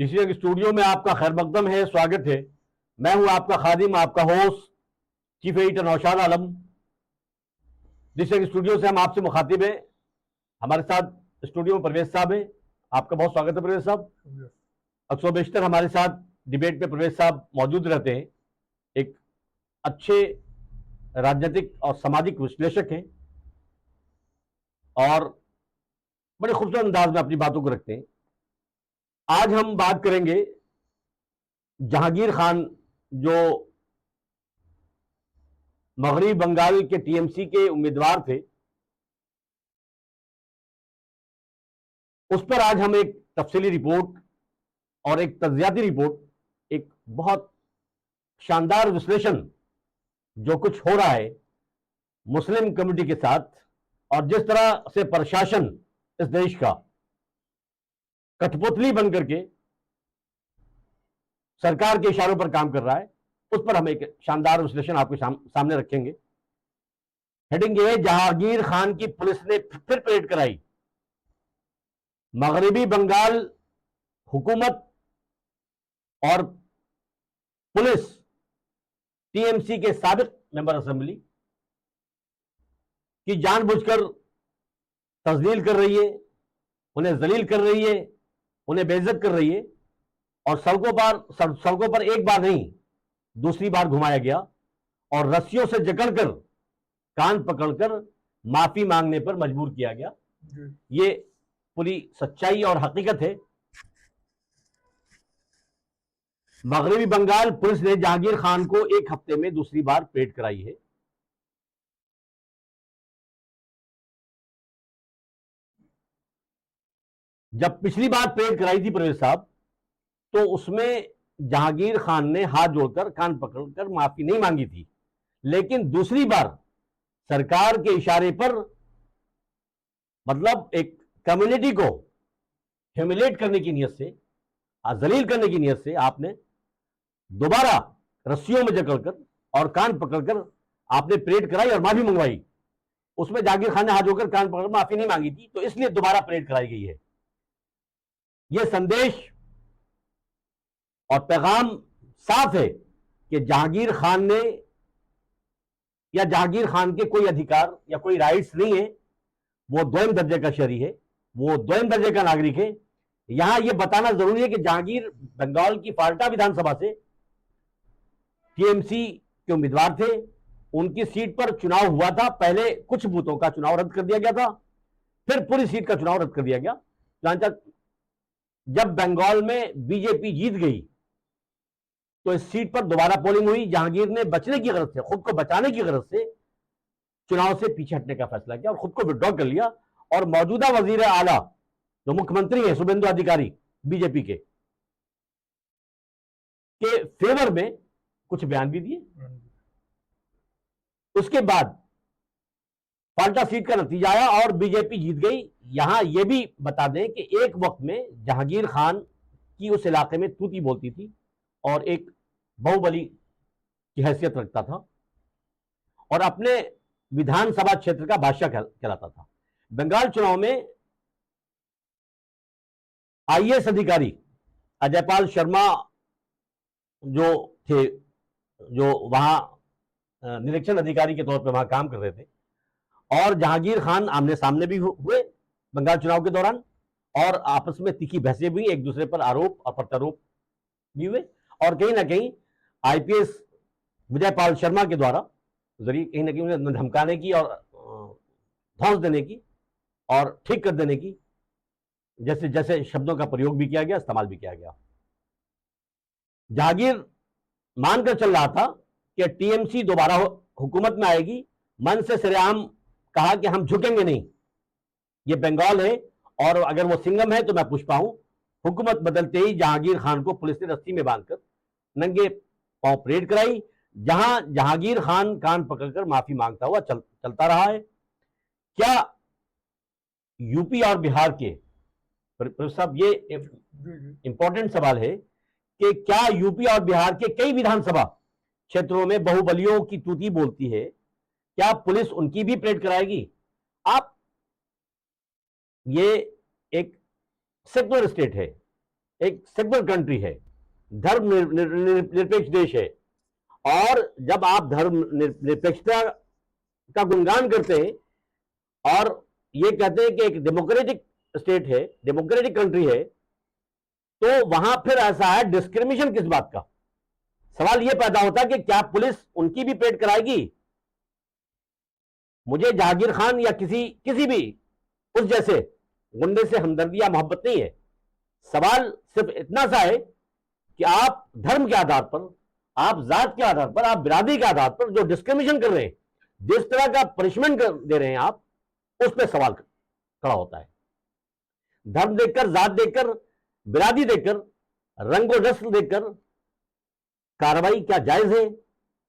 Decision studio में आपका खैर मकदम है, स्वागत है। मैं हूं आपका खादिम, आपका host, chief editor Naushad Alam. Decision studio से हम आपसे मुखातिब हैं। हमारे साथ स्टूडियो में परवेज साहब हैं। आपका बहुत स्वागत है परवेज साहब। अक्सर बेशतर हमारे साथ डिबेट में परवेज साहब मौजूद रहते हैं। एक अच्छे राजनीतिक और सामाजिक विश्लेषक हैं और बड़े खूबसूरत अंदाज में अपनी बातों को रखते हैं। आज हम बात करेंगे जहांगीर खान, जो मगरबी बंगाल के टीएमसी के उम्मीदवार थे, उस पर आज हम एक तफसीली रिपोर्ट और एक तज्जियाती रिपोर्ट, एक बहुत शानदार विश्लेषण जो कुछ हो रहा है मुस्लिम कम्युनिटी के साथ और जिस तरह से प्रशासन इस देश का कठपुतली बनकर के सरकार के इशारों पर काम कर रहा है, उस पर हम एक शानदार विश्लेषण आपके सामने रखेंगे। हेडिंग ये है, जहांगीर खान की पुलिस ने फिर परेड कराई। मगरबी बंगाल हुकूमत और पुलिस टीएमसी के साबिक मेंबर असेंबली की जानबूझकर तजलील कर रही है, उन्हें जलील कर रही है, उन्हें बेइज्जत कर रही है और सड़कों पर एक बार नहीं दूसरी बार घुमाया गया और रस्सियों से जकड़कर कान पकड़कर माफी मांगने पर मजबूर किया गया। ये पूरी सच्चाई और हकीकत है। मगरबी बंगाल पुलिस ने जहांगीर खान को एक हफ्ते में दूसरी बार परेड कराई है। जब पिछली बार परेड कराई थी परवेज साहब, तो उसमें जहांगीर खान ने हाथ जोड़कर कान पकड़कर माफी नहीं मांगी थी, लेकिन दूसरी बार सरकार के इशारे पर, मतलब एक कम्युनिटी को ह्यूमिलेट करने की नियत से, जलील करने की नियत से, आपने दोबारा रस्सियों में जकड़कर और कान पकड़कर आपने परेड कराई और माफी मंगवाई। उसमें जहांगीर खान ने हाथ जोड़कर कान पकड़कर माफी नहीं मांगी थी, तो इसलिए दोबारा परेड कराई गई है। यह संदेश और पैगाम साफ है कि जहांगीर खान ने या जहांगीर खान के कोई अधिकार या कोई राइट्स नहीं है। वो दोयम दर्जे का शहरी है, वो दोयम दर्जे का नागरिक है। यहां यह बताना जरूरी है कि जहांगीर बंगाल की फाल्टा विधानसभा से टीएमसी के उम्मीदवार थे। उनकी सीट पर चुनाव हुआ था। पहले कुछ बूथों का चुनाव रद्द कर दिया गया था, फिर पूरी सीट का चुनाव रद्द कर दिया गया। जहां तक जब बंगाल में बीजेपी जीत गई तो इस सीट पर दोबारा पोलिंग हुई। जहांगीर ने बचने की गरज से, खुद को बचाने की गरज से चुनाव से पीछे हटने का फैसला किया और खुद को विड्रॉ कर लिया। और मौजूदा वजीर आला जो मुख्यमंत्री है शुभेंदु अधिकारी बीजेपी के फेवर में कुछ बयान भी दिए। उसके बाद फाल्टा सीट का नतीजा आया और बीजेपी जीत गई। यहां यह भी बता दें कि एक वक्त में जहांगीर खान की उस इलाके में तूती बोलती थी और एक बाहुबली की हैसियत रखता था और अपने विधानसभा क्षेत्र का बादशाह कहलाता था। बंगाल चुनाव में आईएएस अधिकारी अजयपाल शर्मा जो थे, जो वहां निरीक्षण अधिकारी के तौर पर वहां काम कर रहे थे, और जहांगीर खान आमने सामने भी हुए बंगाल चुनाव के दौरान और आपस में तीखी बहसें भी, एक दूसरे पर आरोप और प्रत्यारोप भी हुए और कहीं ना कहीं आईपीएस विजयपाल शर्मा के द्वारा जरिए कहीं ना कहीं उन्हें धमकाने की और धौंस देने की और ठीक कर देने की जैसे जैसे शब्दों का प्रयोग भी किया गया, इस्तेमाल भी किया गया। जहांगीर मानकर चल रहा था कि टीएमसी दोबारा हुकूमत में आएगी। मन से सरेआम कहा कि हम झुकेंगे नहीं, ये बंगाल है और अगर वो सिंघम है तो मैं पुष्पा हूं। हुकूमत बदलते ही जहांगीर खान को पुलिस ने रस्सी में बांधकर नंगे पांव परेड कराई, जहां जहांगीर खान कान पकड़कर माफी मांगता हुआ चलता रहा है। क्या यूपी और बिहार के साहब, ये इंपॉर्टेंट सवाल है कि क्या यूपी और बिहार के कई विधानसभा क्षेत्रों में बाहुबलियों की तूती बोलती है, क्या पुलिस उनकी भी परेड कराएगी? आप, ये एक सेक्युलर स्टेट है, एक सेक्युलर कंट्री है, धर्म निरपेक्ष देश है, और जब आप धर्म निरपेक्षता का गुणगान करते हैं और ये कहते हैं कि एक डेमोक्रेटिक स्टेट है, डेमोक्रेटिक कंट्री है, तो वहां फिर ऐसा है डिस्क्रिमिनेशन किस बात का? सवाल यह पैदा होता है कि क्या पुलिस उनकी भी पेड कराएगी? मुझे जहांगीर खान या किसी भी उस जैसे गुंडे से हमदर्दी या मोहब्बत नहीं है। सवाल सिर्फ इतना सा है कि आप धर्म के आधार पर, आप जात के आधार पर, आप बिरादरी के आधार पर जो डिस्क्रिमिनेशन कर रहे हैं, जिस तरह का पनिशमेंट दे रहे हैं आप, उस पर सवाल खड़ा होता है। धर्म देखकर, जात देखकर, बिरादरी देखकर, रंग और नस्ल देखकर कार्रवाई क्या जायज है,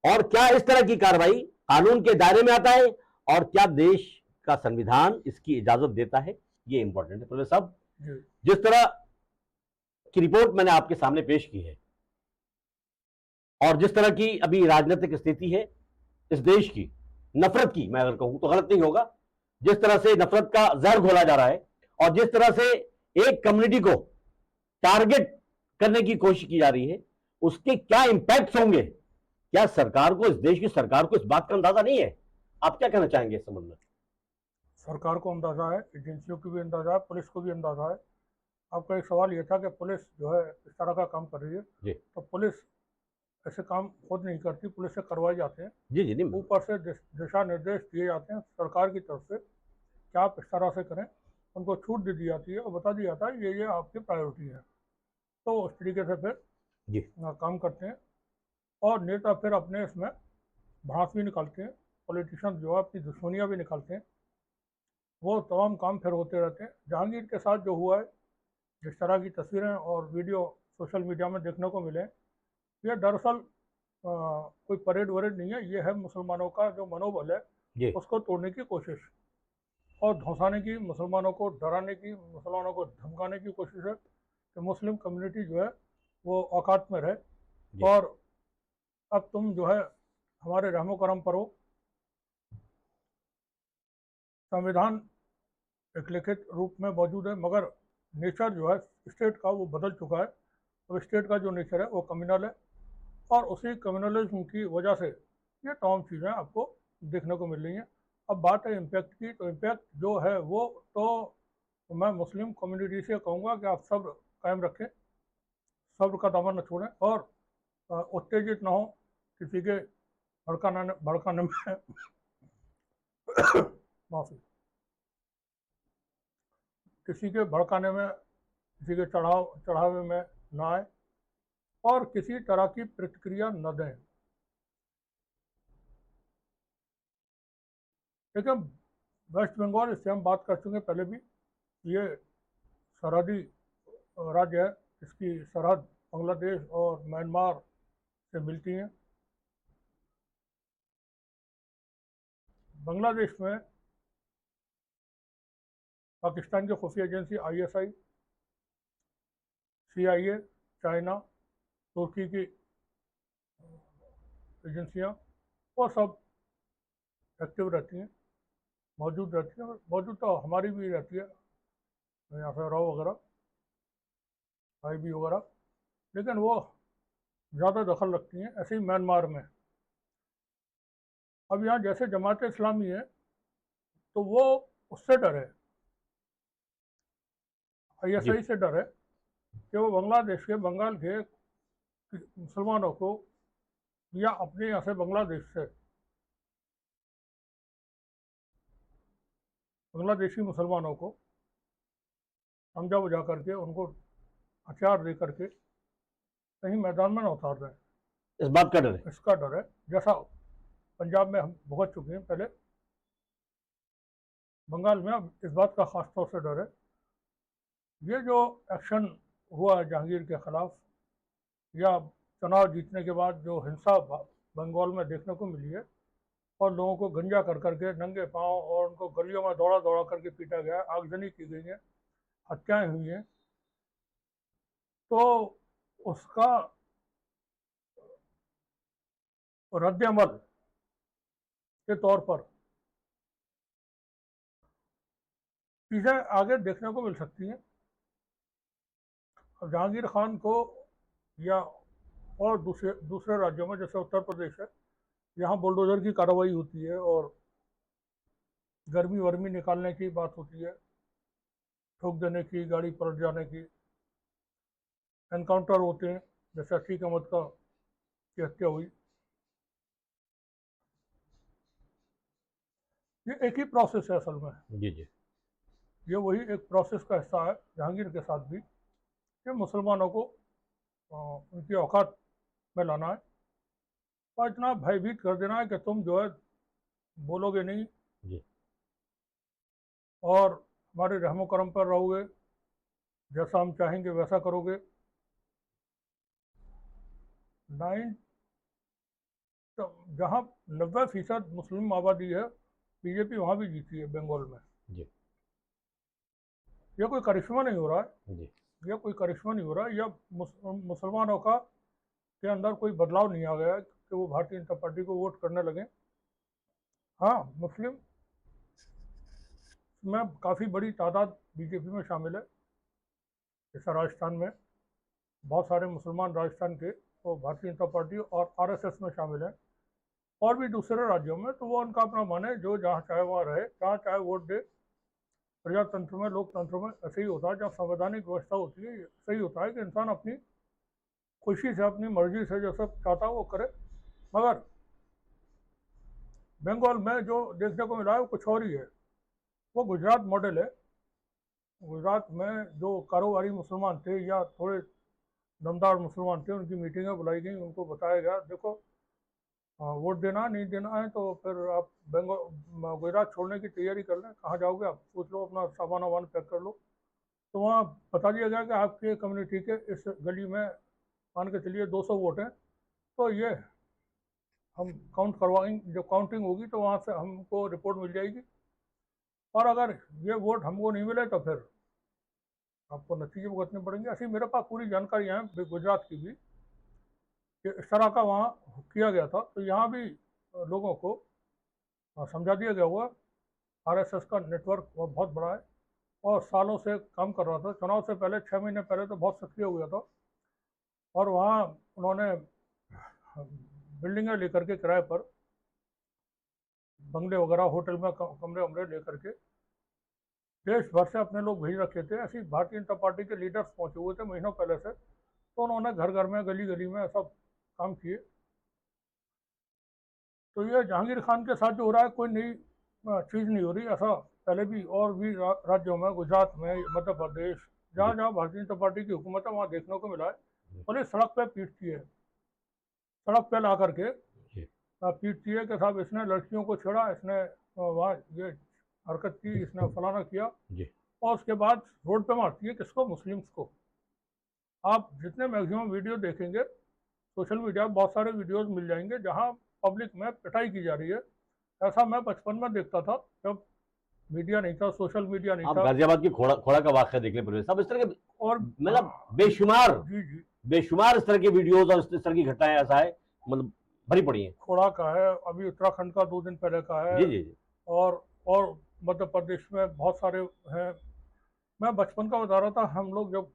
और क्या इस तरह की कार्रवाई कानून के दायरे में आता है, और क्या देश का संविधान इसकी इजाजत देता है? ये इंपॉर्टेंट है। प्रोफेसर साहब, जिस तरह की रिपोर्ट मैंने आपके सामने पेश की है, और जिस तरह की अभी राजनीतिक स्थिति है इस देश की, नफरत की, मैं अगर कहूं तो गलत नहीं होगा, जिस तरह से नफरत का जहर घोला जा रहा है, और जिस तरह से एक कम्युनिटी को टारगेट करने की कोशिश की जा रही है, उसके क्या इंपैक्ट होंगे? क्या सरकार को, इस देश की सरकार को इस बात का अंदाजा नहीं है? आप क्या कहना चाहेंगे इस संबंध में? सरकार को अंदाजा है, एजेंसियों को भी अंदाजा है, पुलिस को भी अंदाजा है। आपका एक सवाल ये था कि पुलिस जो है इस तरह का काम कर रही है जी तो पुलिस ऐसे काम खुद नहीं करती, पुलिस से करवाए जाते हैं। जी जी, ऊपर से दिशा निर्देश दिए जाते हैं सरकार की तरफ से कि आप इस तरह से करें, उनको छूट दे दी जाती है और बता दिया जाता है ये आपकी प्रायोरिटी है, तो उस तरीके से फिर जी काम करते हैं। और नेता फिर अपने इसमें भड़ास भी निकालते हैं, पॉलिटिशियन जो है अपनी दुश्मनियाँ भी निकालते हैं, वो तमाम काम फिर होते रहते हैं। जहांगीर के साथ जो हुआ है, जिस तरह की तस्वीरें और वीडियो सोशल मीडिया में देखने को मिले, ये दरअसल कोई परेड वरेड नहीं है, ये है मुसलमानों का जो मनोबल है उसको तोड़ने की कोशिश और धौंसाने की, मुसलमानों को डराने की, मुसलमानों को धमकाने की कोशिश है कि मुस्लिम कम्युनिटी जो है वो औकात में रहे और अब तुम जो है हमारे रहमो करम पर हो। संविधान एक लिखित रूप में मौजूद है, मगर नेचर जो है स्टेट का वो बदल चुका है। अब स्टेट का जो नेचर है वो कम्युनल है, और उसी कम्युनलिज्म की वजह से ये तमाम चीज़ें आपको देखने को मिल रही हैं। अब बात है इम्पैक्ट की, तो इम्पैक्ट जो है वो तो मैं मुस्लिम कम्युनिटी से कहूँगा कि आप सब्र कायम रखें, सब्र का दामन न छोड़ें, और उत्तेजित ना हो किसी के भड़काने में माफी, किसी के भड़काने में, किसी के चढ़ावे में ना आए और किसी तरह की प्रतिक्रिया न दें। लेकिन वेस्ट बंगाल, इससे हम बात कर चुके पहले भी, ये सरहदी राज्य है, इसकी सरहद बांग्लादेश और म्यांमार से मिलती हैं। बांग्लादेश में पाकिस्तान की खुफिया एजेंसी ISI, CIA, चाइना, तुर्की की एजेंसियां वो सब एक्टिव रहती हैं, मौजूद रहती हैं। मौजूद तो हमारी भी रहती है, यहाँ से राव वगैरह, IB वगैरह, लेकिन वो ज़्यादा दखल रखती हैं। ऐसे ही म्यांमार में अब यहाँ जैसे जमात इस्लामी है तो वो उससे डर है, ISI से डर है कि वो बांग्लादेश के, बंगाल के मुसलमानों को या अपने यहाँ से बांग्लादेश से बांग्लादेशी मुसलमानों को समझा बुझा करके, उनको हथियार दे करके कहीं मैदान में न उतार दें, इस बात का डर है। इसका डर है। जैसा पंजाब में हम भुगत चुके हैं पहले, बंगाल में अब इस बात का खास तौर से डर है। ये जो एक्शन हुआ है जहांगीर के खिलाफ, या चुनाव जीतने के बाद जो हिंसा बंगाल में देखने को मिली है, और लोगों को गंजा कर करके नंगे पांव और उनको गलियों में दौड़ा दौड़ा करके पीटा गया, आगजनी की गई है, हत्याएं हुई हैं, तो उसका रद्द-ए-अमल के तौर पर चीज़ें आगे देखने को मिल सकती हैं। जहांगीर खान को या और दूसरे दूसरे राज्यों में जैसे उत्तर प्रदेश है, यहाँ बुलडोजर की कार्रवाई होती है और गर्मी वर्मी निकालने की बात होती है, ठोक देने की, गाड़ी पलट जाने की, एनकाउंटर होते हैं, जैसे अतीक अहमद की हत्या हुई। ये एक ही प्रोसेस है असल में, जी जी ये वही एक प्रोसेस का हिस्सा है जहांगीर के साथ भी, कि मुसलमानों को उनकी औकात में लाना है और इतना भयभीत कर देना है कि तुम जो है बोलोगे नहीं जी और हमारे रहमो करम पर रहोगे, जैसा हम चाहेंगे वैसा करोगे। 9 जहाँ 90% मुस्लिम आबादी है, बीजेपी वहाँ भी जीती है बंगाल में। जी यह कोई करिश्मा नहीं हो रहा है, जी यह कोई करिश्मा नहीं हो रहा है, यह मुसलमानों का के अंदर कोई बदलाव नहीं आ गया है कि वो भारतीय जनता पार्टी को वोट करने लगे। हाँ, मुस्लिम में काफ़ी बड़ी तादाद बीजेपी में शामिल है। जैसा राजस्थान में बहुत सारे मुसलमान राजस्थान के वो भारतीय जनता पार्टी और आरएसएस में शामिल हैं, और भी दूसरे राज्यों में, तो वो उनका अपना मन है, जो जहाँ चाहे वहाँ रहे, जहाँ चाहे वोट दे। प्रजातंत्र में, लोकतंत्र में ऐसे ही होता है, जब संवैधानिक व्यवस्था होती है सही होता है कि इंसान अपनी खुशी से, अपनी मर्जी से जो सब चाहता है वो करे। मगर बंगाल में जो देखने को मिला है वो कुछ और ही है। वो गुजरात मॉडल है। गुजरात में जो कारोबारी मुसलमान थे या थोड़े दमदार मुसलमान थे, उनकी मीटिंगें बुलाई गई, उनको बताया गया देखो वोट देना नहीं देना है तो फिर आप बंगाल गुजरात छोड़ने की तैयारी कर लें, कहाँ जाओगे आप सोच लो, अपना सामान वामान पैक कर लो। तो वहाँ बता दिया गया कि आपके कम्युनिटी के इस गली में मान के चलिए 200 वोट हैं, तो ये हम काउंट करवाएंगे, जब काउंटिंग होगी तो वहाँ से हमको रिपोर्ट मिल जाएगी, और अगर ये वोट हमको नहीं मिले तो फिर आपको नतीजे भुगतने पड़ेंगे। ऐसी मेरे पास पूरी जानकारी है गुजरात की भी, कि इस तरह का वहाँ किया गया था। तो यहाँ भी लोगों को समझा दिया गया हुआ। आरएसएस का नेटवर्क बहुत बड़ा है और सालों से काम कर रहा था। चुनाव से पहले 6 महीने पहले तो बहुत सक्रिय हो गया था, और वहाँ उन्होंने बिल्डिंगें लेकर के किराए पर, बंगले वगैरह, होटल में कमरे वमरे लेकर के देश भर से अपने लोग भेज रखे थे। ऐसी भारतीय जनता पार्टी के लीडर्स पहुंचे हुए थे महीनों पहले से, तो उन्होंने घर घर में, गली गली में सब काम किए। तो ये जहांगीर खान के साथ जो हो रहा है कोई नई चीज़ नहीं हो रही। ऐसा पहले भी और भी राज्यों में, गुजरात में, मध्य प्रदेश, जहाँ जी जहाँ भारतीय जनता पार्टी की हुकूमत है वहाँ देखने को मिला है। पुलिस सड़क पे पीटती है, सड़क पे ला करके जी पीटती है कि साहब इसने लड़कियों को छेड़ा, इसने वहाँ ये हरकत की, इसने फलाना किया, जी और उसके बाद रोड पे मारती है किसको? मुस्लिम्स को। आप जितने मैक्सिमम वीडियो देखेंगे सोशल मीडिया में, बहुत सारे वीडियोस मिल जाएंगे जहां पब्लिक में पिटाई की जा रही है। ऐसा मैं बचपन में देखता था, जब मीडिया नहीं था, सोशल मीडिया नहीं आप था। गाजियाबाद की खोड़ा खोड़ा का वाकया देख लें परवेज साहब, इस तरह के और मतलब बेशुमार जी जी, बेशुमार इस तरह के वीडियोस और इस तरह की घटनाएं ऐसा है, मतलब भरी पड़ी हैं। खोड़ा का है, अभी उत्तराखंड का 2 दिन पहले का है, जी जी जी और मध्य प्रदेश में बहुत सारे हैं। मैं बचपन का बता रहा था, हम लोग जब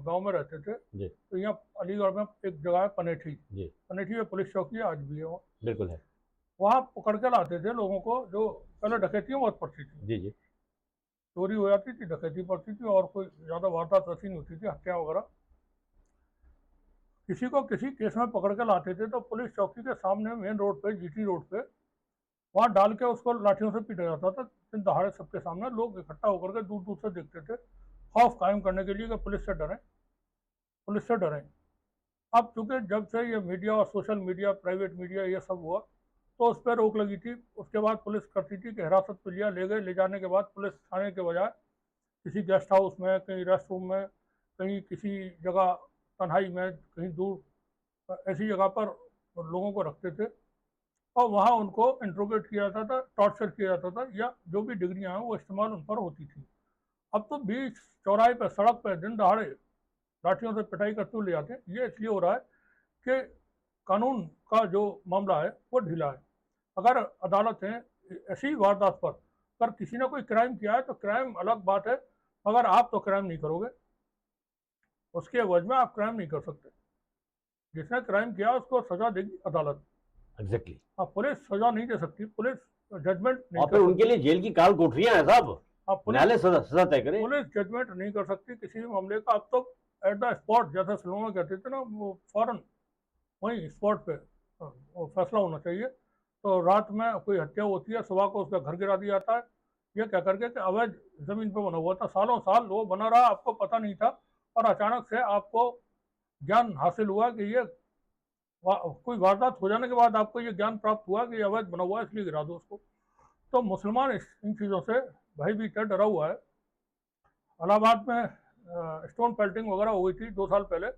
गांव में रहते थे, जी तो यहाँ अलीगढ़ में एक जगह है पनेठी। जी पनेठी में पुलिस चौकी है, आज भी है वो। बिल्कुल है। वहाँ पकड़ के लाते थे लोगों को, जो पहले डकैतियाँ बहुत पड़ती थी, जी जी चोरी हो जाती थी, डकैती पड़ती थी, और कोई ज़्यादा वारदात वैसी नहीं होती थी, हत्या वगैरह। किसी को किसी केस में पकड़ के लाते थे तो पुलिस चौकी के सामने मेन रोड पे, जीटी रोड पे, वहाँ डाल के उसको लाठियों से पीटा जाता था। दिन दहाड़े सबके सामने लोग इकट्ठा होकर के दूर दूर से देखते थे, खौफ कायम करने के लिए कि पुलिस से डरें, पुलिस से डरें। अब चूंकि जब से ये मीडिया और सोशल मीडिया, प्राइवेट मीडिया ये सब हुआ, तो उस पर रोक लगी थी। उसके बाद पुलिस करती थी कि हिरासत में लिया, ले गए, ले जाने के बाद पुलिस थाने के बजाय किसी गेस्ट हाउस में, कहीं रेस्ट रूम में, कहीं किसी जगह तन्हाई में, कहीं दूर ऐसी जगह पर लोगों को रखते थे, और वहाँ उनको इंट्रोगेट किया जाता था, टॉर्चर किया जाता था, या जो भी डिग्रियाँ हैं वो इस्तेमाल उन पर होती थी। अब तो बीच चौराहे पर, सड़क पर दिन दहाड़े लाठियों से पिटाई करते हुए ले जाते हैं। ये इसलिए हो रहा है कि कानून का जो मामला है वो ढीला है। अगर अदालतें ऐसी वारदात पर, अगर किसी ने कोई क्राइम किया है तो क्राइम अलग बात है, मगर आप तो क्राइम नहीं करोगे, उसके एवज में आप क्राइम नहीं कर सकते। जिसने क्राइम किया उसको सजा देगी अदालत। एग्जैक्टली। अब पुलिस सजा नहीं दे सकती, पुलिस जजमेंट नहीं और कर फिर उनके सकती। लिए जेल की काल कोठरियां हैं साहब, अब पुलिस न्यायालय सजा तय करे। पुलिस जजमेंट नहीं कर सकती किसी भी मामले का। अब तो एट द स्पॉट, जैसा फिल्मों में कहते थे ना, वो फौरन वहीं स्पॉट पे वो फैसला होना चाहिए। तो रात में कोई हत्या होती है, सुबह को उसका घर गिरा दिया जाता है, ये कह करके कि अवैध जमीन पे बना हुआ था, सालों साल वो बना रहा, आपको पता नहीं था, और अचानक से आपको ज्ञान हासिल हुआ कि ये कोई वारदात हो जाने के बाद आपको ये ज्ञान प्राप्त हुआ कि ये अवैध बना हुआ है, इसलिए गिरा दो उसको। तो मुसलमान इन चीज़ों से भयभीत है, डरा हुआ है। इलाहाबाद में स्टोन पेल्टिंग वगैरह हो गई थी 2 साल पहले,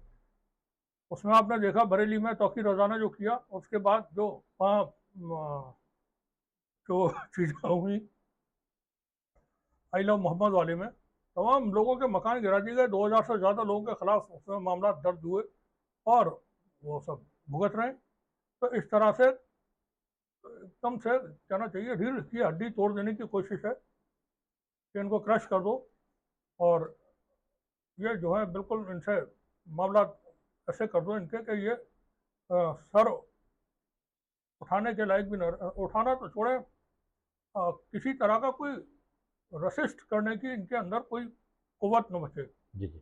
उसमें आपने देखा बरेली में तौकीर रजाना जो किया, उसके बाद जो वहाँ जो चीज़ें हुई आई लव मोहम्मद वाले में, तमाम लोगों के मकान गिरा दिए गए, 2000 से ज़्यादा लोगों के खिलाफ उसमें मामला दर्ज हुए और वो सब भुगत रहे हैं। तो इस तरह से एकदम से कहना चाहिए रीढ़ की हड्डी तोड़ देने की कोशिश है कि इनको क्रश कर दो, और ये जो है बिल्कुल इनसे मामला ऐसे कर दो इनके कि ये सर उठाने के लायक भी न, उठाना तो छोड़े, किसी तरह का कोई रसिस्ट करने की इनके अंदर कोई कुव्वत न बचे। जी जी।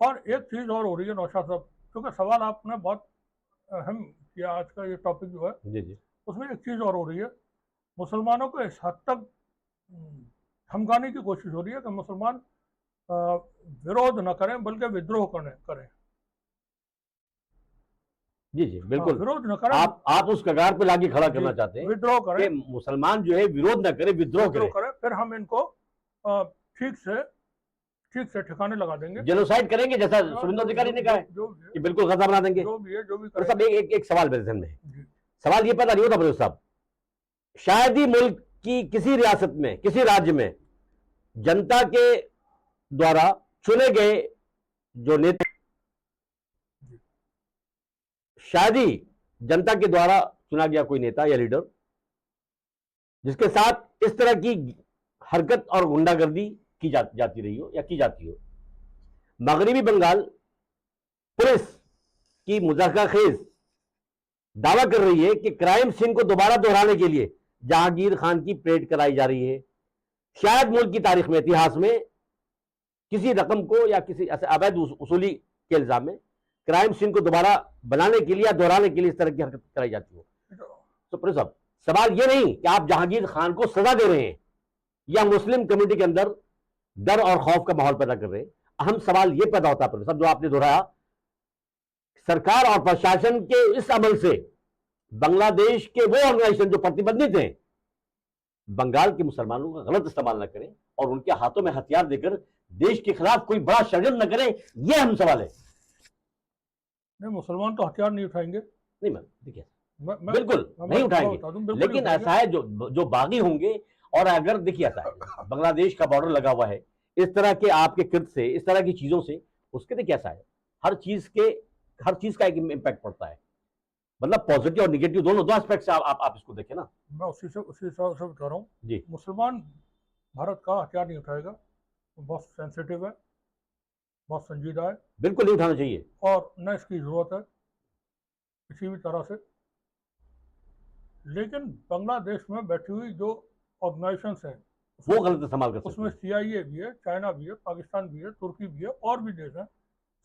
और एक चीज़ और हो रही है नौशाद साहब, क्योंकि सवाल आपने बहुत अहम किया, आज का ये टॉपिक जो है जी जी। उसमें एक चीज़ और हो रही है, मुसलमानों को इस हद तक धमकाने की कोशिश हो रही है कि मुसलमान विरोध न करें बल्कि विद्रोह करें। जी जी बिल्कुल। विरोध न करें, आप उस कगार पे लाके खड़ा करना चाहते हैं विद्रोह कि करें, मुसलमान जो है विरोध न करे, विद्रोह करे, फिर हम इनको ठीक से ठिकाने लगा देंगे, जेनोसाइड करेंगे, जैसा शुभेंदु अधिकारी ने कहा है कि बिल्कुल खत्म बना देंगे। जो भी है तो सब एक सवाल मेरे ध्यान में है। जी। सवाल ये पता नहीं होता प्रदीप साहब, शायद ही मुल्क की किसी रियासत में, किसी राज्य में जनता के द्वारा चुने गए जो नेता, शायद ही जनता के द्वारा चुना गया कोई नेता या लीडर जिसके साथ इस तरह की हरकत और गुंडागर्दी की जाती रही हो या की जाती हो। मगरबी बंगाल पुलिस की मुज़ाहराखेज दावा कर रही है कि क्राइम सीन को दोबारा दोहराने के लिए जहांगीर खान की परेड कराई जा रही है। शायद मुल्क की तारीख में, इतिहास में किसी रकम को या किसी ऐसे अवैध उसूली के इल्जाम में क्राइम सीन को दोबारा बनाने के लिए या दोहराने के लिए इस तरह की हरकत कराई जाती हो। तो प्रिंस साहब, सवाल ये नहीं कि आप जहांगीर खान को सजा दे रहे हैं या मुस्लिम कम्युनिटी के अंदर डर और खौफ का माहौल पैदा कर रहे हैं। अहम सवाल यह पैदा होता है प्रिंस साहब, जो आपने दोहराया, सरकार और प्रशासन के इस अमल से बांग्लादेश के वो ऑर्गेनाइजेशन जो प्रतिबंधित हैं, बंगाल के मुसलमानों का गलत इस्तेमाल न करें और उनके हाथों में हथियार देकर देश के खिलाफ कोई बड़ा षड्यंत्र न करें। यह अहम सवाल है। नहीं, मुसलमान तो हथियार नहीं उठाएंगे। नहीं मैम, देखिए बिल्कुल नहीं उठाएंगे, लेकिन ऐसा है जो बागी होंगे, और अगर देखिए ऐसा है बांग्लादेश का बॉर्डर लगा हुआ है, इस तरह के आपके कृत्य से, इस तरह की चीजों से, उसके देखिए ऐसा है, हर चीज का एक इम्पैक्ट पड़ता है, मतलब पॉजिटिव और निगेटिव दोनों, दो एस्पेक्ट से आप इसको देखें ना। मैं उसी हिसाब से बता रहा हूँ जी। मुसलमान भारत का हथियार नहीं उठाएगा, बहुत सेंसिटिव है, बहुत संजीदा है, बिल्कुल नहीं उठाना चाहिए, और न इसकी जरूरत है किसी भी तरह से। लेकिन बांग्लादेश में बैठी हुई जो ऑर्गेनाइजेशंस हैं वो गलत इस्तेमाल कर सकते उसमें हैं। CIA भी है, चाइना भी है, पाकिस्तान भी है, तुर्की भी है, और भी देश हैं,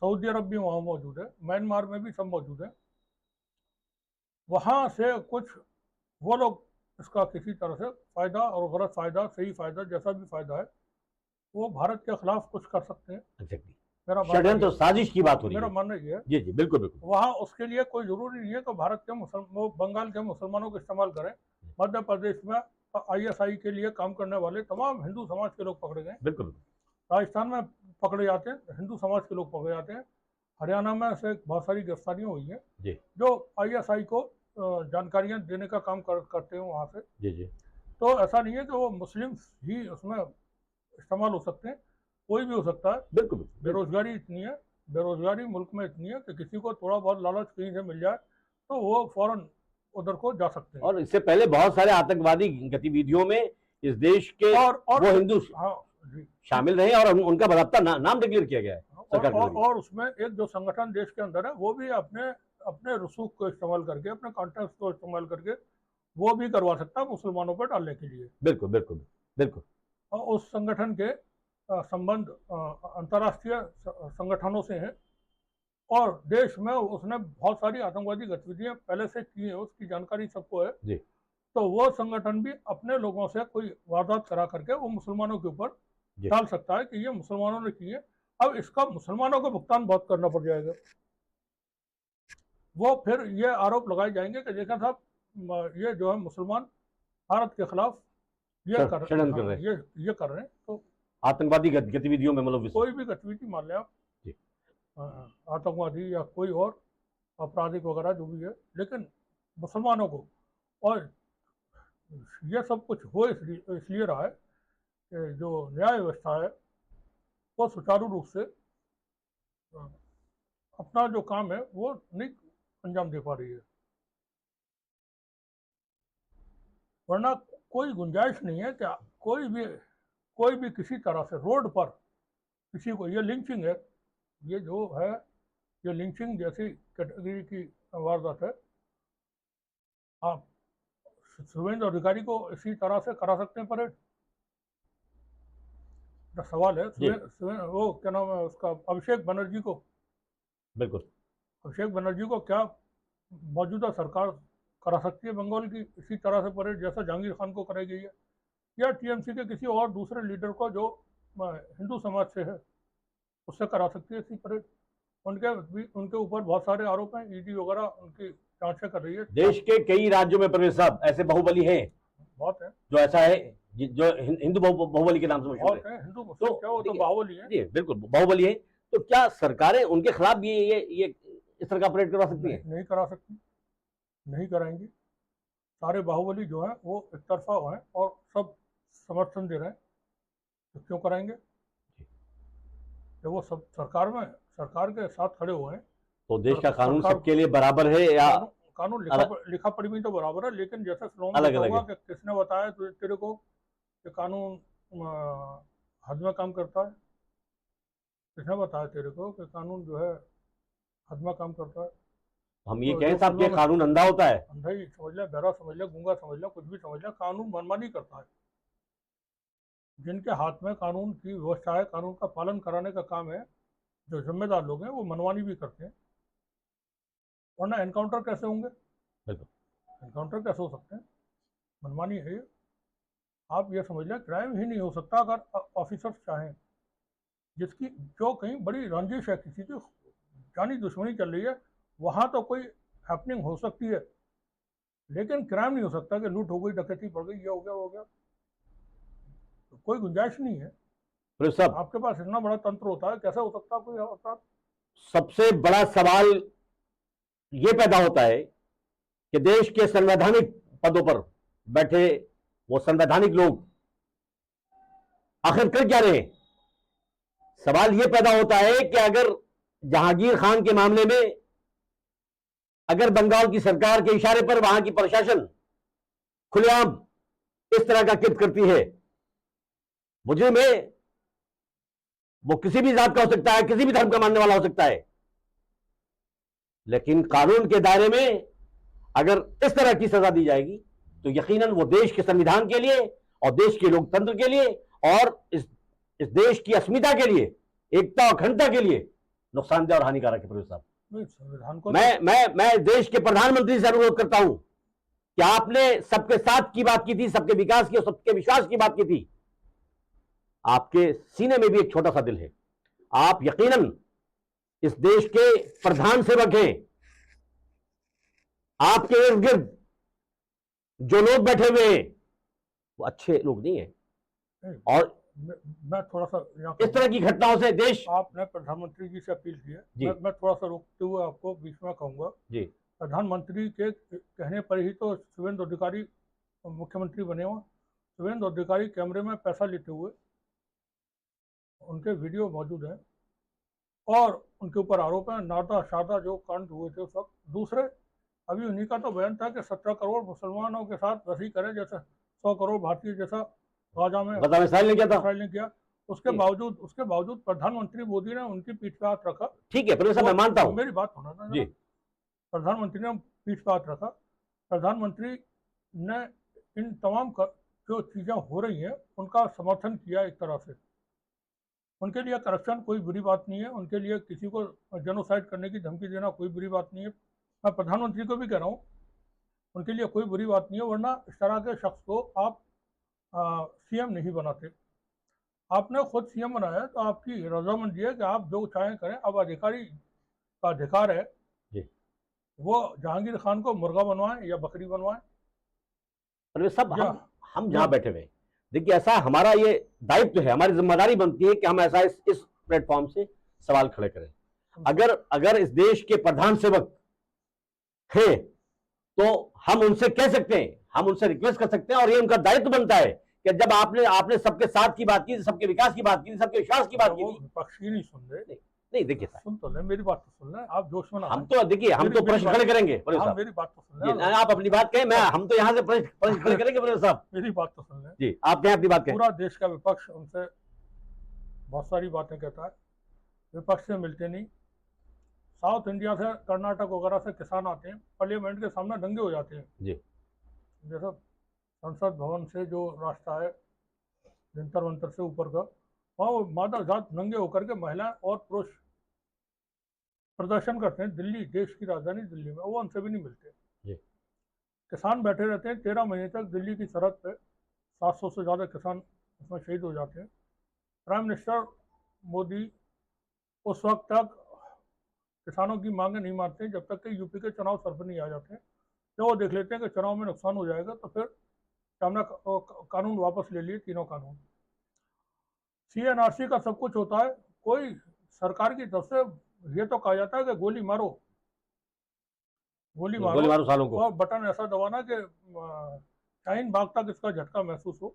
सऊदी अरब भी वहाँ मौजूद है, म्यांमार में भी सब मौजूद है। वहाँ से कुछ वो लोग इसका किसी तरह से फ़ायदा और गलत फ़ायदा, सही फ़ायदा, जैसा भी फ़ायदा है, वो भारत के खिलाफ कुछ कर सकते हैं। एग्जैक्टली, मेरा षड्यंत्र और साजिश की बात हो रही मेरा है। मानना ये है, जी जी बिल्कुल बिल्कुल। वहाँ उसके लिए कोई ज़रूरी नहीं है कि भारत के वो बंगाल के मुसलमानों को इस्तेमाल करें। मध्य प्रदेश में ISI के लिए काम करने वाले तमाम हिंदू समाज के लोग पकड़े गए। बिल्कुल। राजस्थान में पकड़े जाते हैं, हिंदू समाज के लोग पकड़े जाते हैं। हरियाणा में से बहुत सारी गिरफ्तारियाँ हुई हैं जी। जो ISI को जानकारियाँ देने का काम करते हैं वहाँ से। जी जी। तो ऐसा नहीं है कि वो मुस्लिम ही उसमें इस्तेमाल हो सकते हैं, कोई भी हो सकता है। बिल्कुल। बेरोजगारी इतनी है, बेरोजगारी मुल्क में इतनी है कि किसी को थोड़ा बहुत लालच कहीं से मिल जाए तो वो फौरन उधर को जा सकते हैं। और इससे पहले बहुत सारे आतंकवादी गतिविधियों में इस देश के और वो हिंदू हाँ जी शामिल रहे और उनका बराबर नाम डिक्लेयर किया गया है। सरकार कर रही है। और उसमें एक जो संगठन देश के अंदर है वो भी अपने अपने रसूख को इस्तेमाल करके, अपने कॉन्टेक्ट को इस्तेमाल करके वो भी करवा सकता है मुसलमानों पर डालने के लिए। बिल्कुल बिल्कुल बिल्कुल। और उस संगठन के संबंध अंतर्राष्ट्रीय संगठनों से हैं और देश में उसने बहुत सारी आतंकवादी गतिविधियां पहले से की है, उसकी जानकारी सबको है जी। तो वो संगठन भी अपने लोगों से कोई वारदात करा करके वो मुसलमानों के ऊपर डाल सकता है कि ये मुसलमानों ने की है। अब इसका मुसलमानों को भुगतान बहुत करना पड़ जाएगा। वो फिर ये आरोप लगाए जाएंगे कि देखा साहब ये जो है मुसलमान भारत के खिलाफ ये कर षड्यंत्र कर रहे हैं, ये कर रहे हैं। तो आतंकवादी गतिविधियों में मतलब कोई भी गतिविधि मान लें आप, जी। आतंकवादी या कोई और आपराधिक वगैरह जो भी है, लेकिन मुसलमानों को, और ये सब कुछ हो इसलिए रहा है कि जो न्याय व्यवस्था है वो सुचारू रूप से अपना जो काम है वो नहीं अंजाम दे पा रही है। वरना कोई गुंजाइश नहीं है कि कोई भी किसी तरह से रोड पर किसी को, ये लिंचिंग है, ये जो है ये लिंचिंग जैसी कैटेगरी की वारदात है। आप शुभेंद्र अधिकारी को इसी तरह से करा सकते हैं परेड? सवाल है। वो क्या नाम है उसका, अभिषेक बनर्जी को, बिल्कुल अभिषेक बनर्जी को क्या मौजूदा सरकार करा सकती है बंगाल की इसी तरह से परेड जैसा जहांगीर खान को कराई गई है, या टीएमसी के किसी और दूसरे लीडर को जो हिंदू समाज से है उससे करा सकती है इसी परेड? उनके ऊपर बहुत सारे आरोप हैं, ईडी वगैरह उनकी जांचें कर रही है। देश के कई राज्यों में प्रवेश साहब ऐसे बाहुबली हैं, बहुत है जो ऐसा है जो हिंदू बाहुबली के नाम से मशहूर बहुत है। हिंदू मुस्लिम क्या, वो तो बाहुबली है। जी बिल्कुल बाहुबली है। तो क्या सरकारें उनके खिलाफ भी ये इस तरह का परेड करवा सकती हैं? नहीं करा सकती, नहीं कराएंगी। सारे बाहुबली जो है वो एक तरफा हैं और सब समर्थन दे रहे हैं, तो क्यों कराएंगे? जब वो सब सरकार के साथ खड़े हुए हैं तो देश का कानून सबके लिए बराबर है या कानून लिखा पढ़ी भी तो बराबर है, लेकिन जैसे फिल्मों में अलग होगा अलग कि किसने बताया तेरे को कि कानून हद में काम करता है? किसने बताया तेरे को कि कानून जो है हद में काम करता है? हम ये कहें साहब कि कानून अंधा होता है? अंधा ही समझ ले, बहरा समझ ले, गूंगा समझ ले, कुछ भी समझ ले, कानून मनमानी करता है। जिनके हाथ में कानून की व्यवस्था है, कानून का पालन कराने का काम है, जो जिम्मेदार लोग हैं वो मनमानी भी करते हैं। वरना एनकाउंटर कैसे होंगे? एनकाउंटर कैसे हो सकते हैं? मनमानी है ये। आप ये समझ लें क्राइम ही नहीं हो सकता अगर ऑफिसर्स चाहें। जिसकी जो कहीं बड़ी रंजिश है, किसी की जानी दुश्मनी चल रही है, वहाँ तो कोई हैपनिंग हो सकती है, लेकिन क्राइम नहीं हो सकता कि लूट हो गई, डकैती पड़ गई, ये हो गया वो हो गया। तो कोई गुंजाइश नहीं है। साहब आपके पास इतना बड़ा तंत्र होता है, कैसे हो सकता कोई होता? सबसे बड़ा सवाल ये पैदा होता है कि देश के संवैधानिक पदों पर बैठे वो संवैधानिक लोग आखिर कर क्या रहे हैं? सवाल यह पैदा होता है कि अगर जहांगीर खान के मामले में अगर बंगाल की सरकार के इशारे पर वहां की प्रशासन खुलेआम इस तरह का कृत्य करती है, मुझे में वो किसी भी जात का हो सकता है, किसी भी धर्म का मानने वाला हो सकता है, लेकिन कानून के दायरे में अगर इस तरह की सजा दी जाएगी तो यकीनन वो देश के संविधान के लिए और देश के लोकतंत्र के लिए और इस देश की अस्मिता के लिए, एकता और अखंडता के लिए नुकसानदेह और हानिकारक है। प्रभु साहब, संविधान को मैं देश के प्रधानमंत्री से अनुरोध करता हूं कि आपने सबके साथ की बात की थी, सबके विकास की और सबके विश्वास की बात की थी। आपके सीने में भी एक छोटा सा दिल है। आप यकीनन इस देश के प्रधान सेवक हैं। आपके इर्द गिर्द जो लोग बैठे हुए हैं वो अच्छे लोग नहीं है। और मैं थोड़ा सा इस तरह की घटनाओं से देश, आपने प्रधानमंत्री जी से अपील की है, मैं थोड़ा सा रोकते हुए आपको बीच में कहूंगा जी। प्रधानमंत्री के कहने पर ही तो शुभेंदु अधिकारी मुख्यमंत्री बने हुए। शुभेंदु अधिकारी कैमरे में पैसा लेते हुए उनके वीडियो मौजूद हैं और उनके ऊपर आरोप है, नादा शादा जो कांड हुए थे सब। दूसरे, अभी उन्हीं का तो बयान था कि 17 करोड़ मुसलमानों के साथ वैसे ही करें जैसे 100 करोड़ भारतीय जैसा गाजा में इसराइल ने किया था। इसराइल ने किया। उसके बावजूद प्रधानमंत्री मोदी ने उनकी पीठ पे हाथ रखा। ठीक है प्रवीण साहब, मैं मानता हूं। मेरी बात होना था जी। प्रधानमंत्री ने पीठ पे हाथ रखा। प्रधानमंत्री ने इन तमाम जो चीजें हो रही हैं उनका समर्थन किया एक तरह से। उनके लिए करप्शन कोई बुरी बात नहीं है, उनके लिए किसी को जेनोसाइड करने की धमकी देना कोई बुरी बात नहीं है। मैं प्रधानमंत्री को भी कह रहा हूँ, उनके लिए कोई बुरी बात नहीं है, वरना इस तरह के शख्स को आप सीएम नहीं बनाते। आपने खुद सीएम बनाया तो आपकी रजामंदी है कि आप जो चाहें करें। अब अधिकारी का अधिकार है जी। वो जहांगीर खान को मुर्गा बनवाएं या बकरी बनवाएं। प्रवीण साहब, या हम जहां बैठे हुए, देखिए ऐसा हमारा ये दायित्व है, हमारी जिम्मेदारी बनती है कि हम ऐसा इस प्लेटफॉर्म से सवाल खड़े करें। अगर इस देश के प्रधान सेवक हैं तो हम उनसे कह सकते हैं, हम उनसे रिक्वेस्ट कर सकते हैं, और ये उनका दायित्व बनता है कि जब आपने सबके साथ की बात की, सबके विकास की बात की, सबके विश्वास की बात की, विपक्ष ही नहीं सुन रहे। नहीं देखिए सुन तो ले, मेरी बात तो सुन ले, आप जोश में ना। हम तो देखिए, हम तो प्रश्न खड़े करेंगे। मेरी बात तो सुन ले, आप अपनी बात कहें, हम तो यहाँ से प्रश्न खड़े करेंगे। प्रवीण साहब मेरी बात तो सुन ले जी, आप कहें अपनी बात कहें। पूरा देश का विपक्ष उनसे बहुत सारी बातें कहता है, विपक्ष से मिलते नहीं। साउथ इंडिया से, कर्नाटक वगैरह से किसान आते हैं, पार्लियामेंट के सामने दंगे हो जाते हैं जी। जैसे संसद भवन से जो रास्ता है जंतर मंतर से ऊपर का, वहाँ वो मादर जात नंगे होकर के महिलाएं और पुरुष प्रदर्शन करते हैं। दिल्ली, देश की राजधानी दिल्ली में, वो उनसे भी नहीं मिलते। जी। किसान बैठे रहते हैं 13 महीने तक दिल्ली की सरहद पे। 700 से ज़्यादा किसान उसमें शहीद हो जाते हैं। प्राइम मिनिस्टर मोदी उस वक्त तक किसानों की मांगें नहीं मानते जब तक कि यूपी के चुनाव सर पर नहीं आ जाते। जब वो देख लेते हैं कि चुनाव में नुकसान हो जाएगा तो फिर हमने कानून वापस ले लिए, तीनों कानून। CNRC का सब कुछ होता है, कोई सरकार की तरफ से ये तो कहा जाता है कि गोली मारो सालों को, और बटन ऐसा दबाना कि शाहीन बाग तक इसका झटका महसूस हो।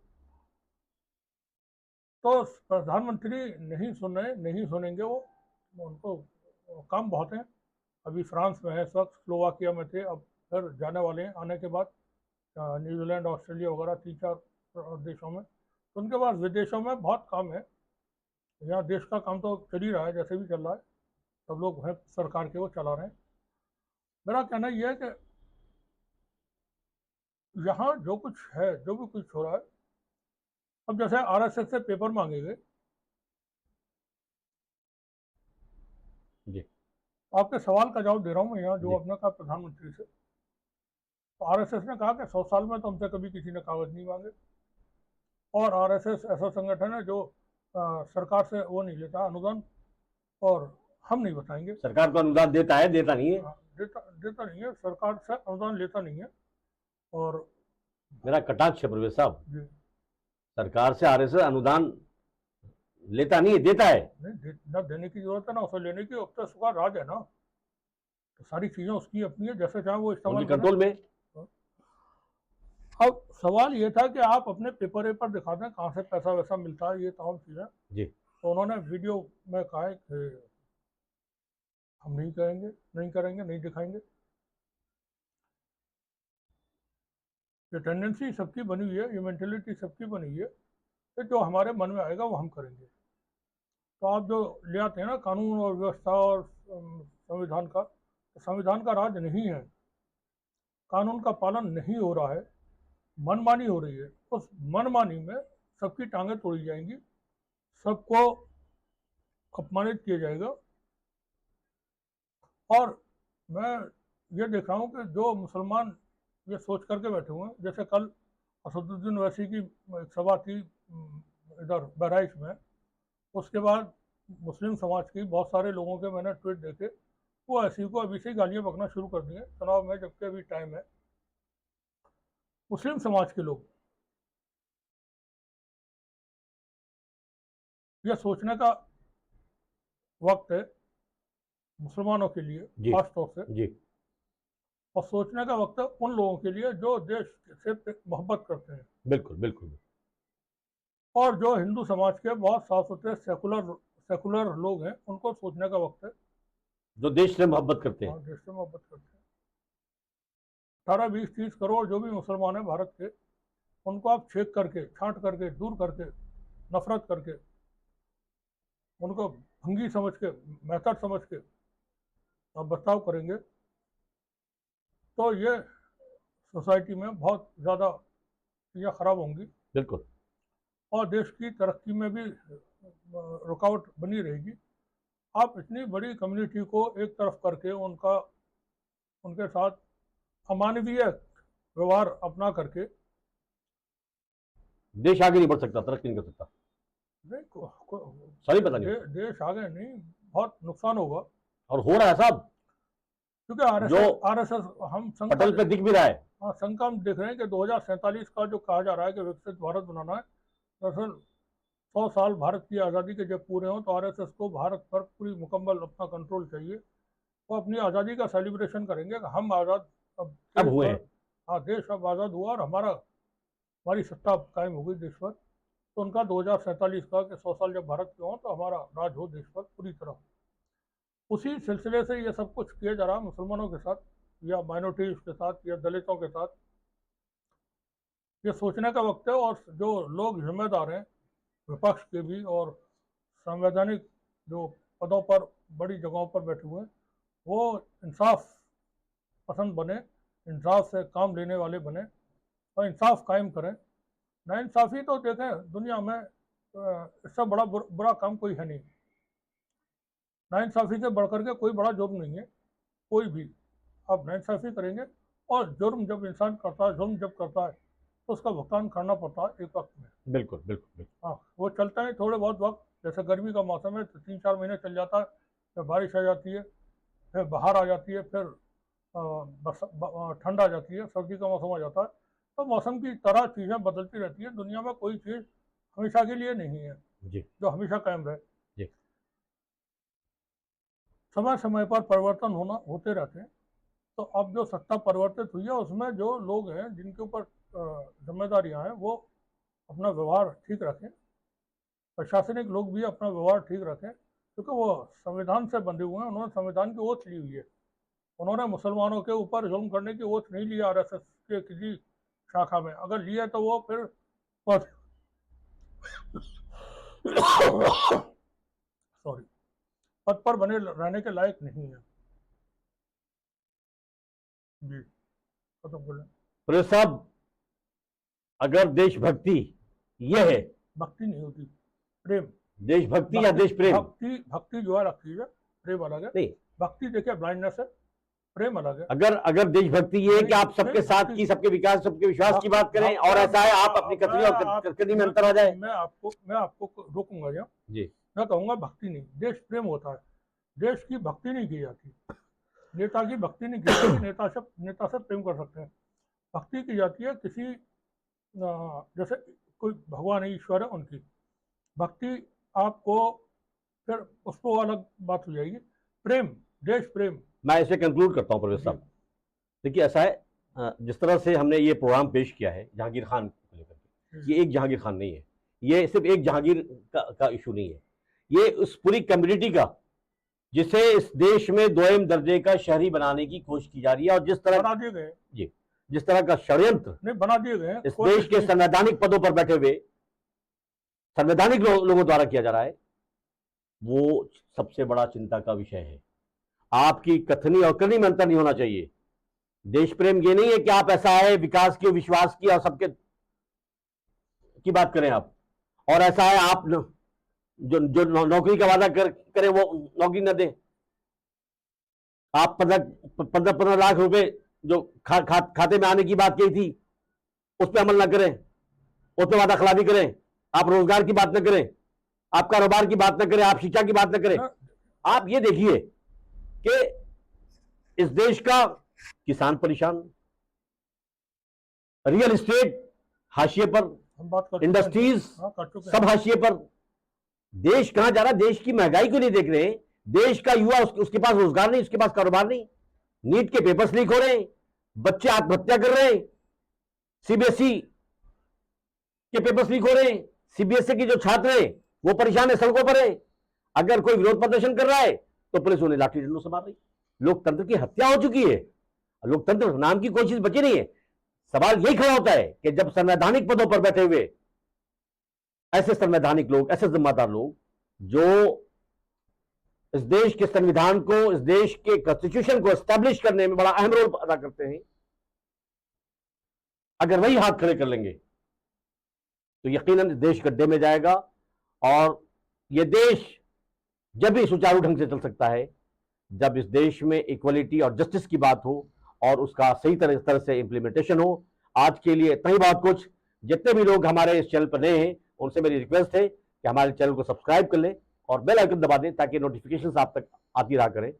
तो प्रधानमंत्री नहीं सुन रहे, नहीं सुनेंगे वो, उनको काम बहुत है। अभी फ्रांस में है इस वक्त, स्लोवाकिया में थे, अब फिर जाने वाले हैं आने के बाद न्यूजीलैंड, ऑस्ट्रेलिया वगैरह 3-4 देशों में। तो उनके पास विदेशों में बहुत काम है। यहाँ देश का काम तो चल ही रहा है, जैसे भी चल रहा है, सब लोग हैं सरकार के, वो चला रहे हैं। मेरा कहना यह है कि यहाँ जो कुछ है, जो भी कुछ हो रहा है, अब जैसे RSS से पेपर मांगे गए, आपके सवाल का जवाब दे रहा हूँ मैं यहाँ, जो आपने कहा प्रधानमंत्री से। तो RSS ने कहा कि 100 साल में तो हमसे कभी किसी ने कागज नहीं मांगे। और RSS ऐसा संगठन है जो सरकार से वो नहीं लेता अनुदान, और हम नहीं बताएंगे। सरकार को अनुदान देता है, देता नहीं है? देता नहीं है, सरकार से अनुदान लेता नहीं है। और मेरा कटाक्ष है प्रवीण साहब, सरकार से RSS अनुदान लेता नहीं है, देता है। नहीं, ना देने की जरूरत है ना उसे लेने की। अब तो उसका राज है ना, तो सारी चीजें उसकी अपनी है, जैसे चाहे वो इस्तेमाल कंट्रोल में। अब सवाल ये था कि आप अपने पेपर दिखा दें कहाँ से पैसा वैसा मिलता है, ये तमाम चीजें जी। तो उन्होंने वीडियो में कहा है कि हम नहीं करेंगे, नहीं दिखाएंगे। ये टेंडेंसी सबकी बनी हुई है, ये मेंटेलिटी सबकी बनी हुई है कि जो हमारे मन में आएगा वो हम करेंगे। तो आप जो ले आते हैं ना कानून और व्यवस्था और संविधान का, तो संविधान का राज नहीं है, कानून का पालन नहीं हो रहा है, मनमानी हो रही है। उस मनमानी में सबकी टांगें तोड़ी जाएंगी, सबको अपमानित किया जाएगा। और मैं ये देख रहा हूँ कि जो मुसलमान ये सोच करके बैठे हुए हैं, जैसे कल असदुद्दीन ओवैसी की एक सभा थी इधर बहराइच में, उसके बाद मुस्लिम समाज की बहुत सारे लोगों के मैंने ट्वीट देखे, वो ऐसी को अभी से ही गालियाँ बकना शुरू कर दिए चुनाव में, जबकि अभी टाइम है। मुस्लिम समाज के लोग यह सोचने का वक्त है मुसलमानों के लिए खास तौर से जी। और सोचने का वक्त है उन लोगों के लिए जो देश से मोहब्बत करते हैं। बिल्कुल बिल्कुल। और जो हिंदू समाज के बहुत साफ सुथरे सेकुलर लोग हैं, उनको सोचने का वक्त है, जो देश से मोहब्बत करते हैं। देश से मोहब्बत करते हैं। 18, 20, 30 करोड़ जो भी मुसलमान हैं भारत के, उनको आप छेक करके, छांट करके, दूर करके, नफरत करके उनको भंगी समझ के, मेथड समझ के आप बर्ताव करेंगे तो ये सोसाइटी में बहुत ज़्यादा चीज़ें खराब होंगी बिल्कुल। और देश की तरक्की में भी रुकावट बनी रहेगी। आप इतनी बड़ी कम्युनिटी को एक तरफ करके उनके साथ अमानवीय व्यवहार अपना करके देश आगे नहीं बढ़ सकता, तरक्की नहीं कर सकता। सही पता नहीं। देश आगे नहीं, बहुत नुकसान होगा। और हो रहा है साहब, क्योंकि आरएसएस हम पटल पे दिख भी रहा है। हाँ, शंका हम देख रहे हैं कि 2047 का जो कहा जा रहा है कि विकसित भारत बनाना है, दरअसल 100 साल भारत की आज़ादी के जब पूरे हों तो आरएसएस को भारत पर पूरी मुकम्मल अपना कंट्रोल चाहिए। वो अपनी आज़ादी का सेलिब्रेशन करेंगे कि हम आज़ाद अब हुए हैं। हाँ, देश अब आज़ाद हुआ और हमारी सत्ता कायम हो गई देश पर। तो उनका 2047 का कि 100 साल जब भारत के हों तो हमारा राज हो देश पर पूरी तरह। उसी सिलसिले से ये सब कुछ किया जा रहा है मुसलमानों के साथ या माइनॉरिटीज के साथ या दलितों के साथ। ये सोचने का वक्त है और जो लोग जिम्मेदार हैं विपक्ष के भी और संवैधानिक जो पदों पर बड़ी जगहों पर बैठे हुए हैं, वो इंसाफ पसंद बने, इंसाफ से काम लेने वाले बने और इंसाफ कायम करें। नाइंसाफ़ी तो देखें दुनिया में इससे बड़ा बुरा काम कोई है नहीं। नाइंसाफ़ी से बढ़कर के कोई बड़ा जुर्म नहीं है, कोई भी। आप नाइंसाफ़ी करेंगे और जुर्म जब इंसान करता है, जुर्म जब करता है तो उसका भुगतान करना पड़ता है एक वक्त में। बिल्कुल बिल्कुल बिल्कुल। हाँ, वो चलता है थोड़े बहुत वक्त, जैसे गर्मी का मौसम है तो 3-4 महीने चल जाता है, फिर बारिश आ जाती है, फिर बाहर आ जाती है, फिर ठंड आ जाती है, सर्दी का मौसम आ जाता है। तो मौसम की तरह चीज़ें बदलती रहती है। दुनिया में कोई चीज़ हमेशा के लिए नहीं है जी। जो हमेशा कायम रहे। जी। समय समय पर परिवर्तन होते रहते हैं। तो अब जो सत्ता परिवर्तित हुई है उसमें जो लोग हैं जिनके ऊपर जिम्मेदारियां हैं वो अपना व्यवहार ठीक रखें, प्रशासनिक लोग भी अपना व्यवहार ठीक रखें, क्योंकि वो संविधान से बंधे हुए हैं। उन्होंने संविधान की ओथ ली हुई है। उन्होंने मुसलमानों के ऊपर जुल्म करने की ओथ नहीं ली आरएसएस के किसी शाखा में। अगर लिए तो वो फिर पद पर बने रहने के लायक नहीं है। जी, खत्म कर लें। प्रवेश साहब, अगर देशभक्ति यह है, भक्ति नहीं होती, प्रेम। देशभक्ति या देश प्रेम? भक्ति जो है अलग चीज है, प्रेम अलग है। नहीं, भक्ति देखिए ब्लाइंडनेस है, प्रेम अलग है। अगर देशभक्ति ये है कि आप सबके साथ की, सबके विकास, सबके विश्वास की बात करें और ऐसा है आप अपनी कथनी और करकनी में अंतर आ जाए। मैं आपको रोकूंगा जी। मैं कहूंगा भक्ति नहीं, देश प्रेम होता है। देश की भक्ति नहीं की जाती, नेता की भक्ति नहीं की जाती। नेता से प्रेम कर सकते हैं। भक्ति की जाती है किसी जैसे कोई भगवान है, ईश्वर है, उनकी भक्ति आपको, फिर उस पर अलग बात हो जाएगी। प्रेम, देश प्रेम। मैं इसे कंक्लूड करता हूं प्रवेश साहब। देखिए ऐसा है, जिस तरह से हमने ये प्रोग्राम पेश किया है जहांगीर खान को लेकर के, ये एक जहांगीर खान नहीं है, ये सिर्फ एक जहांगीर का इशू नहीं है, ये उस पूरी कम्युनिटी का जिसे इस देश में दोयम दर्जे का शहरी बनाने की कोशिश की जा रही है। और जिस तरह बना दिए गए जी, जिस तरह का षड्यंत्र नहीं बना दिए गए इस देश के संवैधानिक पदों पर बैठे हुए संवैधानिक लोगों द्वारा किया जा रहा है, वो सबसे बड़ा चिंता का विषय है। आपकी कथनी और करनी में अंतर नहीं होना चाहिए। देश प्रेम ये नहीं है कि आप ऐसा है विकास की, विश्वास की और सबके की बात करें आप, और ऐसा है आप जो नौकरी का वादा करें वो नौकरी न दें। आप 15 लाख रुपए जो खाते में आने की बात कही थी उस पर अमल ना करें, उस पर वादा खिलाफी करें। आप रोजगार की बात न करें, आप कारोबार की बात न करें, आप शिक्षा की बात न करें। आप ये देखिए कि इस देश का किसान परेशान, रियल एस्टेट हाशिए पर, इंडस्ट्रीज सब हाशिए पर। देश कहां जा रहा है? देश की महंगाई को नहीं देख रहे हैं। देश का युवा उसके पास रोजगार नहीं, उसके पास कारोबार नहीं। नीट के पेपर्स लीक हो रहे हैं, बच्चे आत्महत्या कर रहे हैं, सीबीएसई के पेपर्स लीक हो रहे हैं, सीबीएसई के जो छात्र हैं वो परेशान है, सड़कों पर है। अगर कोई विरोध प्रदर्शन कर रहा है तो पुलिस उन्हें लाठी डंडों से मार रही। लोकतंत्र की हत्या हो चुकी है, लोकतंत्र नाम की कोई चीज बची नहीं है। सवाल यही खड़ा होता है कि जब संवैधानिक पदों पर बैठे हुए ऐसे संवैधानिक लोग, ऐसे जिम्मेदार लोग जो इस देश के संविधान को, इस देश के कॉन्स्टिट्यूशन को एस्टैब्लिश करने में बड़ा अहम रोल अदा करते हैं। अगर वही हाथ खड़े कर लेंगे तो यकीनन इस देश गड्ढे में जाएगा, और यह देश जब भी सुचारू ढंग से चल सकता है जब इस देश में इक्वलिटी और जस्टिस की बात हो और उसका सही तरह से इंप्लीमेंटेशन हो। आज के लिए इतना ही बहुत कुछ। जितने भी लोग हमारे इस चैनल पर नए हैं उनसे मेरी रिक्वेस्ट है कि हमारे चैनल को सब्सक्राइब कर लें और बेल आइकन दबा दें ताकि नोटिफिकेशन आप तक आती रहा करें।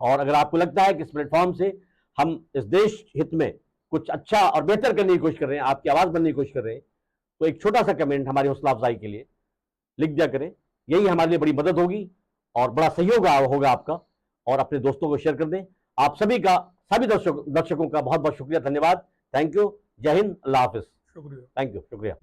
और अगर आपको लगता है कि इस प्लेटफॉर्म से हम इस देश हित में कुछ अच्छा और बेहतर करने की कोशिश कर रहे हैं, आपकी आवाज बनने की कोशिश कर रहे हैं, तो एक छोटा सा कमेंट हमारी हौसला अफजाई के लिए लिख दिया करें। यही हमारे लिए बड़ी मदद होगी और बड़ा सहयोग होगा आपका। और अपने दोस्तों को शेयर कर दें। आप सभी दर्शकों का बहुत बहुत शुक्रिया, धन्यवाद। Thank you. जय हिंद, अल्लाह हाफिज। शुक्रिया। थैंक यू, शुक्रिया।